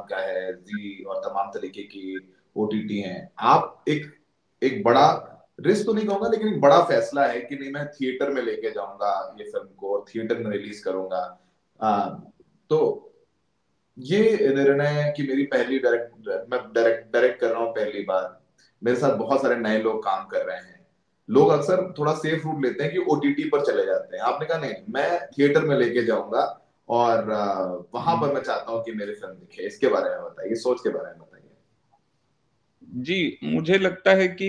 का है, जी और तमाम तरीके की ओटीटी हैं, आप एक बड़ा रिस्क तो नहीं कहूंगा, लेकिन एक बड़ा फैसला है कि नहीं मैं थिएटर में लेके जाऊंगा ये फिल्म को और थिएटर में रिलीज करूंगा। तो ये निर्णय कि मेरी पहली डायरेक्ट कर रहा हूँ पहली बार, मेरे साथ बहुत सारे नए लोग काम कर रहे हैं, लोग अक्सर थोड़ा सेफ रूट लेते हैं कि ओटीटी पर चले जाते हैं। आपने कहा नहीं, मैं थिएटर में लेके जाऊंगा और वहां पर मैं चाहता हूँ कि मेरी फिल्म दिखे। इसके बारे में बताइए, सोच के बारे में बताइए। जी, मुझे लगता है कि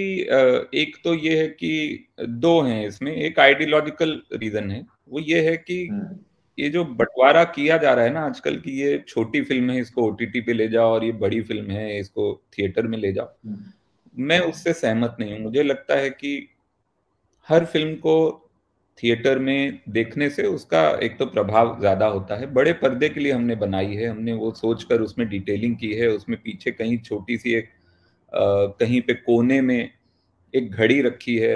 एक तो ये है कि 2 हैं इसमें। एक आइडियोलॉजिकल रीजन है, वो ये है कि ये जो बंटवारा किया जा रहा है ना आजकल की, ये छोटी फिल्म है इसको ओटीटी पे ले जाओ, और ये बड़ी फिल्म है इसको थिएटर में ले जाओ, मैं उससे सहमत नहीं हूँ। मुझे लगता है कि हर फिल्म को थिएटर में देखने से उसका एक तो प्रभाव ज्यादा होता है। बड़े पर्दे के लिए हमने बनाई है, हमने वो सोचकर उसमें डिटेलिंग की है, उसमें पीछे कहीं छोटी सी एक कहीं पे कोने में एक घड़ी रखी है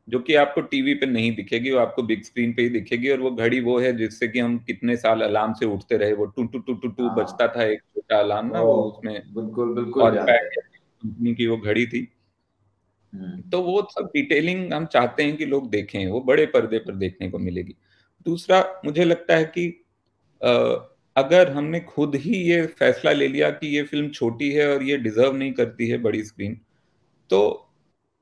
जो कि आपको टीवी पे नहीं दिखेगी, वो आपको बिग स्क्रीन पे ही दिखेगी। और वो घड़ी वो है जिससे कि हम कितने साल अलार्म से उठते रहे, वो टू टू टू टू टू बजता था, एक छोटा अलार्म ना, वो उसमें बिल्कुल बिल्कुल याद है। कंपनी की वो घड़ी थी। तो वो सब डिटेलिंग हम चाहते हैं कि लोग देखें, वो बड़े पर्दे पर देखने को मिलेगी। दूसरा, मुझे लगता है कि अगर हमने खुद ही ये फैसला ले लिया कि ये फिल्म छोटी है और ये डिजर्व नहीं करती है बड़ी स्क्रीन, तो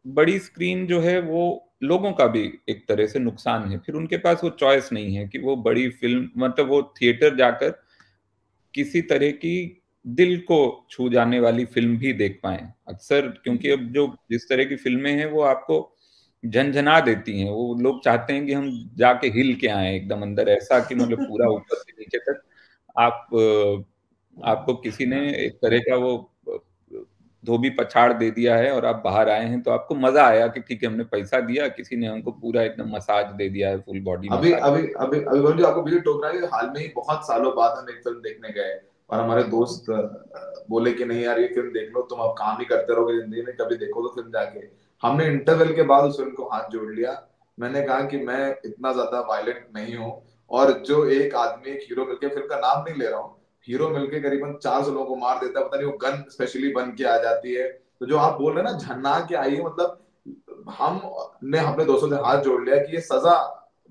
बड़ी स्क्रीन जो है वो लोगों का भी एक तरह से नुकसान है। फिर उनके पास वो चॉइस नहीं है कि वो बड़ी फिल्म, मतलब वो थिएटर जाकर किसी तरह की दिल को छू जाने वाली फिल्म भी देख पाएं। अक्सर क्योंकि अब जो जिस तरह की फिल्में हैं वो आपको झंझना देती हैं, वो लोग चाहते हैं कि हम जाके हिल के आए एकदम अंदर, ऐसा कि मतलब पूरा ऊपर से नीचे तक आप आपको किसी ने एक तरह का वो धोबी पछाड़ दे दिया है और आप बाहर आए हैं तो आपको मजा आया कि ठीक है, हमने पैसा दिया, किसी ने हमको पूरा एकदम मसाज दे दिया है, फुल बॉडी अभी मसाज। अभी अभी अभी वरुण जी, आपको बिल्कुल टोकना है कि हाल में ही बहुत सालों बाद हम एक फिल्म देखने गए और हमारे दोस्त बोले कि नहीं यार ये फिल्म देख लो, तुम अब काम ही करते रहोगे जिंदगी में, कभी देखो तो फिल्म जाके। हमने इंटरवल के बाद उस फिल्म को हाथ जोड़ लिया। मैंने कहा कि मैं इतना ज्यादा वायलेंट नहीं हूँ, और जो एक आदमी, एक हीरो मिलके, फिल्म का नाम नहीं ले रहा हूँ, हीरो मिलके करीबन 400 लोगों को मार देता है, पता नहीं वो गन स्पेशली बन के आ जाती है। तो जो आप बोल रहे हैं ना झन्ना के आई है, मतलब हमने अपने दोस्तों से हाथ जोड़ लिया कि ये सजा,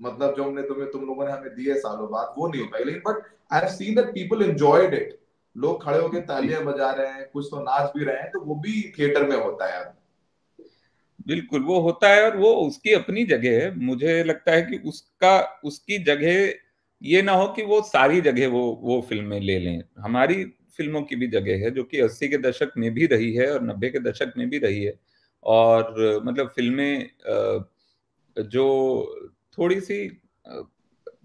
मतलब जो हमने तुम लोगों ने हमें दी है सालों बाद, वो नहीं हो पाई। लेकिन but I have seen that people enjoyed it. लोग खड़े होकर तालियां बजा रहे हैं, कुछ तो नाच भी रहे हैं, तो वो भी थिएटर में होता है यार। बिल्कुल वो होता है और वो उसकी अपनी जगह है। मुझे लगता है कि उसकी जगह ये ना हो कि वो सारी जगह वो फिल्में ले लें। हमारी फिल्मों की भी जगह है, जो कि 80 के दशक में भी रही है और 90 के दशक में भी रही है। और मतलब फिल्में जो थोड़ी सी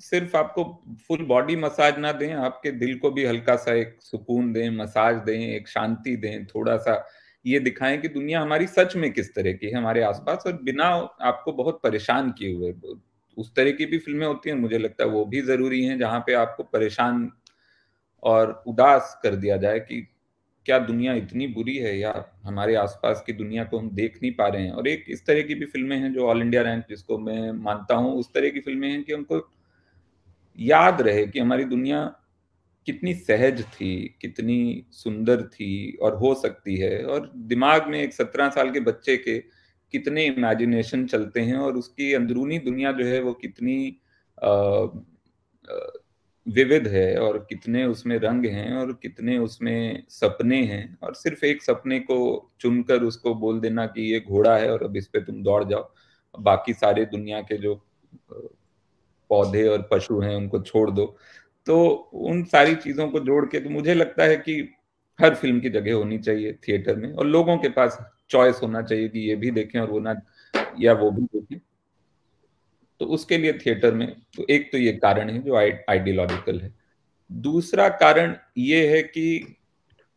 सिर्फ आपको फुल बॉडी मसाज ना दें, आपके दिल को भी हल्का सा एक सुकून दें, मसाज दें, एक शांति दें, थोड़ा सा ये दिखाएं कि दुनिया हमारी सच में किस तरह की है हमारे आसपास, और बिना आपको बहुत परेशान किए हुए। उस तरह की भी फिल्में होती हैं, मुझे लगता है वो भी जरूरी हैं, जहां पे आपको परेशान और उदास कर दिया जाए कि क्या दुनिया इतनी बुरी है, या हमारे आसपास की दुनिया को हम देख नहीं पा रहे हैं। और एक इस तरह की भी फिल्में हैं जो ऑल इंडिया रैंक, जिसको मैं मानता हूं, उस तरह की फिल्में हैं कि हमको याद रहे कि हमारी दुनिया कितनी सहज थी, कितनी सुंदर थी और हो सकती है, और दिमाग में एक 17 साल के बच्चे के कितने इमेजिनेशन चलते हैं, और उसकी अंदरूनी दुनिया जो है वो कितनी विविध है, और कितने उसमें रंग हैं और कितने उसमें सपने हैं। और सिर्फ एक सपने को चुनकर उसको बोल देना कि ये घोड़ा है और अब इस पे तुम दौड़ जाओ, बाकी सारे दुनिया के जो पौधे और पशु हैं उनको छोड़ दो। तो उन सारी चीजों को जोड़ के तो मुझे लगता है कि हर फिल्म की जगह होनी चाहिए थिएटर में, और लोगों के पास चॉइस होना चाहिए कि ये भी देखें और वो ना, या वो भी देखें। तो उसके लिए थिएटर में तो एक तो ये कारण है जो आइडियोलॉजिकल है। दूसरा कारण ये है कि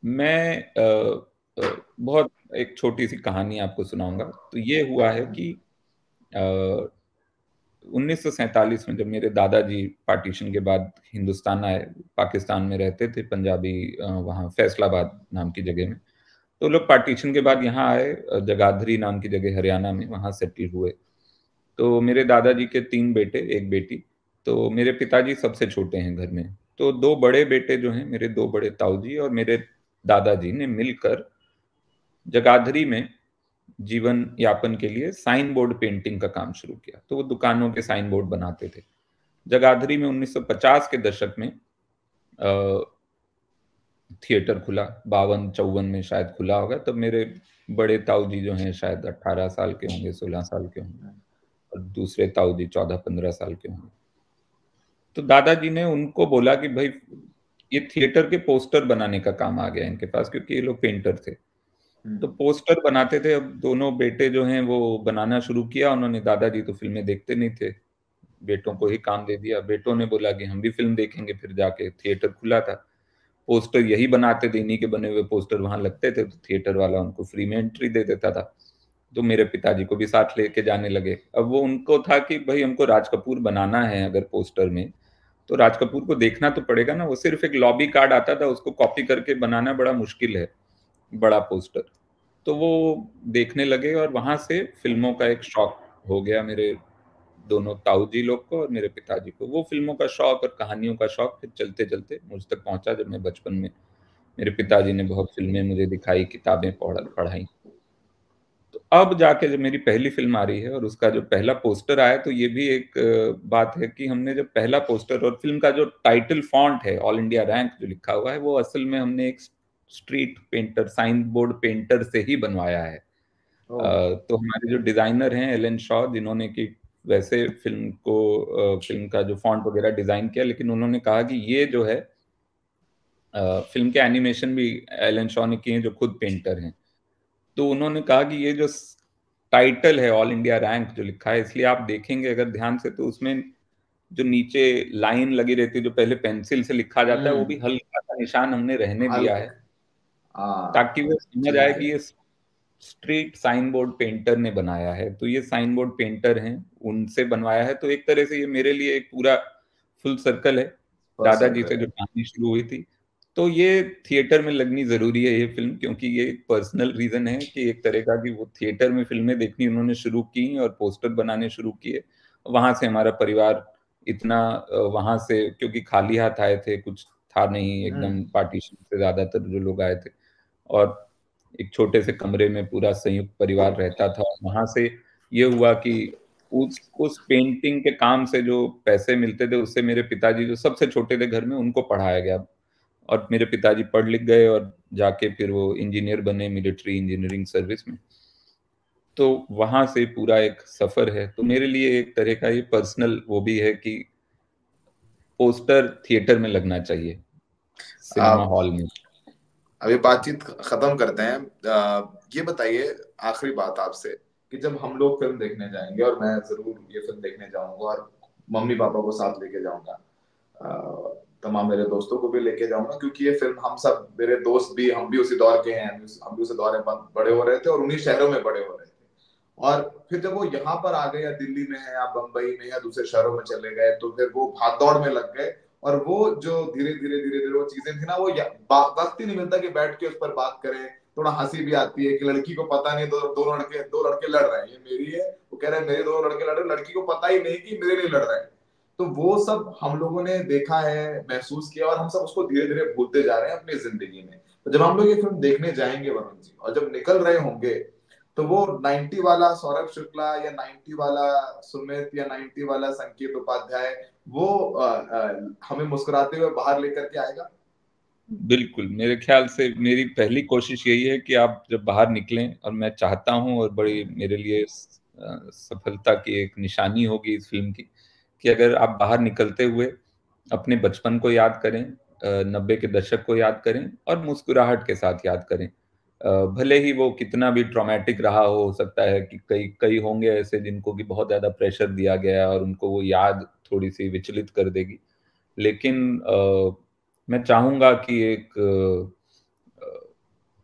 मैं बहुत एक छोटी सी कहानी आपको सुनाऊंगा। तो ये हुआ है कि 1947 में जब मेरे दादाजी पार्टीशन के बाद हिंदुस्तान आए, पाकिस्तान में रहते थे पंजाबी, वहाँ फैसलाबाद नाम की जगह में। तो लोग पार्टीशन के बाद यहाँ आए, जगाधरी नाम की जगह हरियाणा में, वहाँ सेटल हुए। तो मेरे दादाजी के 3 बेटे, 1 बेटी। तो मेरे पिताजी सबसे छोटे हैं घर में। तो 2 बड़े बेटे जो हैं, मेरे 2 बड़े ताऊजी और मेरे दादाजी ने मिलकर जगाधरी में जीवन यापन के लिए साइन बोर्ड पेंटिंग का काम शुरू किया। तो वो दुकानों के साइन बोर्ड बनाते थे। जगाधरी में 1950 के दशक में थिएटर खुला, 52-54 में शायद खुला होगा। तब मेरे बड़े ताऊजी जो हैं शायद 18 साल के होंगे, 16 साल के होंगे, और दूसरे ताऊजी 14-15 साल के होंगे। तो दादाजी ने उनको बोला कि भाई ये थिएटर के पोस्टर बनाने का काम आ गया इनके पास, क्योंकि ये लोग पेंटर थे। तो पोस्टर बनाते थे। अब दोनों बेटे जो हैं वो बनाना शुरू किया उन्होंने। दादाजी तो फिल्में देखते नहीं थे, बेटों को ही काम दे दिया। बेटों ने बोला कि हम भी फिल्म देखेंगे। फिर जाके थिएटर खुला था, पोस्टर यही बनाते थे, इन्हीं के बने हुए पोस्टर वहां लगते थे, तो थिएटर वाला उनको फ्री में एंट्री दे देता था। तो मेरे पिताजी को भी साथ लेके जाने लगे। अब वो उनको था कि भाई हमको राज कपूर बनाना है अगर पोस्टर में, तो राज कपूर को देखना तो पड़ेगा ना। वो सिर्फ एक लॉबी कार्ड आता था, उसको कॉपी करके बनाना बड़ा मुश्किल है, बड़ा पोस्टर। तो वो देखने लगे और वहां से फिल्मों का एक शौक हो गया मेरे दोनों ताऊ जी लोग को और मेरे पिताजी को। वो फिल्मों का शौक और कहानियों का शौक फिर चलते-चलते मुझ तक पहुँचा जब मैं बचपन में मेरे पिताजी ने बहुत फ़िल्में मुझे दिखाई, किताबें पढ़ाई। तो अब जाके जब मेरी पहली फ़िल्म आ रही है और उसका जो पहला पोस्टर आया, तो ये भी एक बात है कि हमने जब पहला पोस्टर और फ़िल्म का जो टाइटल फ़ॉन्ट है, ऑल इंडिया रैंक जो लिखा हुआ है, वो असल में हमने एक street painter, sign board painter से ही बनवाया है। तो हमारे जो डिज़ाइनर हैं एलन शॉ, जिन्होंने कि वैसे फ़िल्म का जो फ़ॉन्ट वगैरह डिज़ाइन किया, लेकिन उन्होंने कहा कि ये जो है फ़िल्म के एनिमेशन भी एलन शॉ ने किए हैं, जो खुद पेंटर हैं। तो उन्होंने कहा कि ये जो टाइटल है ऑल इंडिया रैंक जो लिखा है, इसलिए आप देखेंगे अगर ध्यान से तो उसमें जो नीचे लाइन लगी रहती है, जो पहले पेंसिल से लिखा जाता है, वो भी हल्का सा निशान हमने रहने दिया है, ताकि वो समझ आए कि ये स्ट्रीट साइन बोर्ड पेंटर ने बनाया है। तो ये साइन बोर्ड पेंटर हैं, उनसे बनवाया है। तो एक तरह से ये मेरे लिए एक पूरा फुल सर्कल है, दादाजी से जो कहानी शुरू हुई थी। तो ये थिएटर में लगनी ज़रूरी है ये फ़िल्म, क्योंकि ये एक पर्सनल रीज़न है कि एक तरह का कि वो थिएटर में फ़िल्में देखनी उन्होंने शुरू की और पोस्टर बनाने शुरू किए। वहाँ से हमारा परिवार इतना वहाँ से, क्योंकि खाली हाथ आए थे, कुछ था नहीं, एकदम पार्टीशन से ज़्यादातर जो लोग आए थे और एक छोटे से कमरे में पूरा संयुक्त परिवार रहता था। वहाँ से ये हुआ कि उस पेंटिंग के काम से जो पैसे मिलते थे, उससे मेरे पिताजी जो सबसे छोटे थे घर में, उनको पढ़ाया गया और मेरे पिताजी पढ़ लिख गए और जाके फिर वो इंजीनियर बने मिलिट्री इंजीनियरिंग सर्विस में। तो वहाँ से पूरा एक सफ़र है। तो मेरे लिए एक तरह का ये पर्सनल वो भी है कि पोस्टर थिएटर में लगना चाहिए, सिनेमा हॉल में। अभी बातचीत खत्म करते हैं। ये बताइए आखिरी बात आपसे कि जब हम लोग फिल्म देखने जाएंगे, और मैं जरूर ये फिल्म देखने जाऊंगा और मम्मी पापा को साथ लेके जाऊंगा, तमाम मेरे दोस्तों को भी लेके जाऊंगा, क्योंकि ये फिल्म हम सब, मेरे दोस्त भी, हम भी उसी दौर के हैं, हम भी उसी दौर में बड़े हो रहे थे और उन्हीं शहरों में बड़े हो रहे थे। और फिर जब वो यहाँ पर आ गए, या दिल्ली में है या बंबई में या दूसरे शहरों में चले गए, तो फिर वो भाग दौड़ में लग गए और वो जो धीरे धीरे वो चीजें थी ना, वो वक्त ही नहीं मिलता कि बैठ के उस पर बात करें। थोड़ा हंसी भी आती है कि लड़की को पता नहीं, दो लड़के लड़ रहे हैं, ये मेरी है, वो कह रहे हैं मेरे दो लड़के लड़ रहे हैं, लड़की को पता ही नहीं कि मेरे लिए लड़ रहे हैं। तो वो सब हम लोगों ने देखा है, महसूस किया, और हम सब उसको धीरे धीरे भूलते जा रहे हैं अपनी जिंदगी में। तो जब हम लोग ये फिल्म देखने जाएंगे वरुण जी, और जब निकल रहे होंगे, तो वो 90 वाला सौरभ शुक्ला या 90 वाला सुमित या 90 वाला संकेत उपाध्याय वो हमें मुस्कुराते हुए बाहर लेकर के आएगा। बिल्कुल, मेरे ख्याल से मेरी पहली कोशिश यही है कि आप जब बाहर निकलें, और मैं चाहता हूं और बड़ी मेरे लिए सफलता की एक निशानी होगी इस फिल्म की, कि अगर आप बाहर निकलते हुए अपने बचपन को याद करें, 90 के दशक को याद करें और मुस्कुराहट के साथ याद करें। भले ही वो कितना भी ट्रॉमेटिक रहा हो सकता है कि कई होंगे ऐसे जिनको कि बहुत ज़्यादा प्रेशर दिया गया और उनको वो याद थोड़ी-सी विचलित कर देगी। लेकिन मैं चाहूँगा कि एक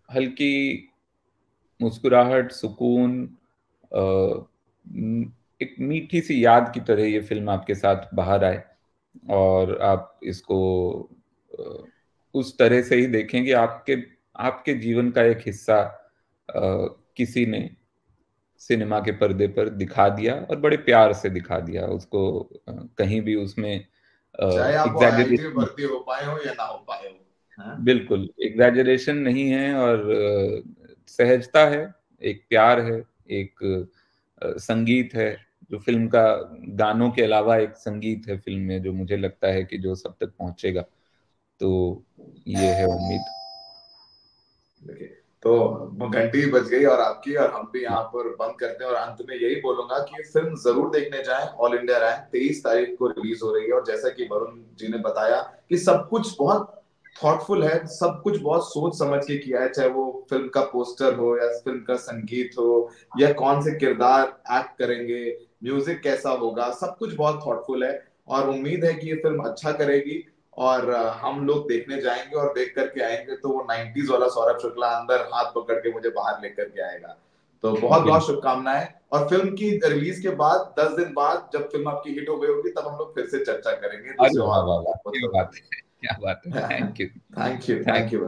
हल्की मुस्कुराहट, सुकून, एक मीठी-सी याद की तरह ये फ़िल्म आपके साथ बाहर आए और आप इसको उस तरह से ही देखें कि आपके जीवन का एक हिस्सा किसी ने सिनेमा के पर्दे पर दिखा दिया और बड़े प्यार से दिखा दिया उसको। कहीं भी उसमें चाहे आप IIT में भर्ती हो पाए हो या ना हो पाए हो, बिल्कुल एग्जैजरेशन नहीं है और सहजता है, एक प्यार है, एक संगीत है जो फिल्म का, गानों के अलावा एक संगीत है फिल्म में जो मुझे लगता है कि जो सब तक पहुंचेगा। तो ये है उम्मीद। देखिए, तो घंटी बज गई और आपकी, और हम भी यहाँ पर बंद करते हैं। और अंत में यही बोलूंगा कि फिल्म जरूर देखने जाएं। ऑल इंडिया रैंक 23 तारीख को रिलीज हो रही है, और जैसा कि वरुण जी ने बताया कि सब कुछ बहुत थॉटफुल है, सब कुछ बहुत सोच समझ के किया है, चाहे वो फिल्म का पोस्टर हो या फिल्म का संगीत हो या कौन से किरदार एक्ट करेंगे, म्यूजिक कैसा होगा, सब कुछ बहुत थॉटफुल है। और उम्मीद है कि ये फिल्म अच्छा करेगी और हम लोग देखने जाएंगे, और देख करके आएंगे तो वो 90s वाला सौरभ शुक्ला अंदर हाथ पकड़ के मुझे बाहर लेकर के आएगा। तो बहुत बहुत शुभकामनाएं। और फिल्म की रिलीज के बाद 10 दिन बाद जब फिल्म आपकी हिट हो गई होगी, तब हम लोग फिर से चर्चा करेंगे। क्या बात है, थैंक यू। Thank you.